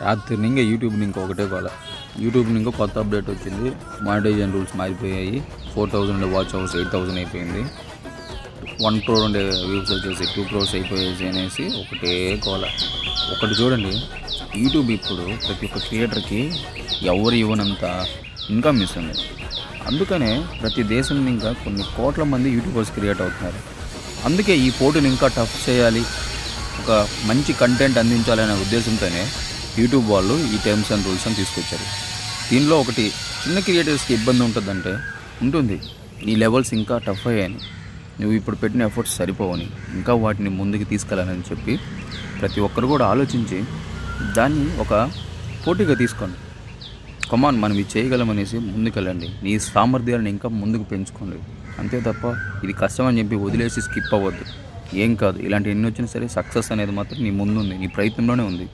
రాత్రి ఇంకా యూట్యూబ్ని ఇంకొకటే కాల. యూట్యూబ్ని ఇంకో కొత్త అప్డేట్ వచ్చింది. మానిటైజేషన్ రూల్స్ మారిపోయాయి. 4000 వాచ్ అవర్స్ 8000 అయిపోయింది. 1 crore ఉండే వ్యూస్ వచ్చేసి 2 crores అయిపోయేసి అనేసి ఒకటే కోల. ఒకటి చూడండి, యూట్యూబ్ ఇప్పుడు ప్రతి ఒక్క క్రియేటర్కి ఎవరు ఇవ్వనంత ఇన్కమ్ ఇస్తుంది. అందుకనే ప్రతి దేశం ఇంకా కొన్ని కోట్ల మంది యూట్యూబర్స్ క్రియేట్ అవుతున్నారు. అందుకే ఈ పోటీని ఇంకా టఫ్ చేయాలి, ఒక మంచి కంటెంట్ అందించాలనే ఉద్దేశంతోనే యూట్యూబ్ వాళ్ళు ఈ టర్మ్స్ అండ్ రూల్స్ అని తీసుకొచ్చారు. దీనిలో ఒకటి, చిన్న క్రియేటర్స్కి ఇబ్బంది ఉంటుందంటే ఉంటుంది. ఈ లెవెల్స్ ఇంకా టఫ్ అయ్యాయని, నువ్వు ఇప్పుడు పెట్టిన ఎఫర్ట్స్ సరిపోవని, ఇంకా వాటిని ముందుకు తీసుకెళ్ళాలని చెప్పి ప్రతి ఒక్కరు కూడా ఆలోచించి దాన్ని ఒక పోటీగా తీసుకోండి. కమాన్, మనం ఇది చేయగలమనేసి ముందుకెళ్ళండి. నీ సామర్థ్యాలను ఇంకా ముందుకు పెంచుకోండి. అంతే తప్ప ఇది కష్టం అని చెప్పి వదిలేసి స్కిప్ అవ్వద్దు. ఏం కాదు, ఇలాంటి ఎన్ని వచ్చినా సరే సక్సెస్ అనేది మాత్రం నీ ముందుంది, నీ ప్రయత్నంలోనే ఉంది.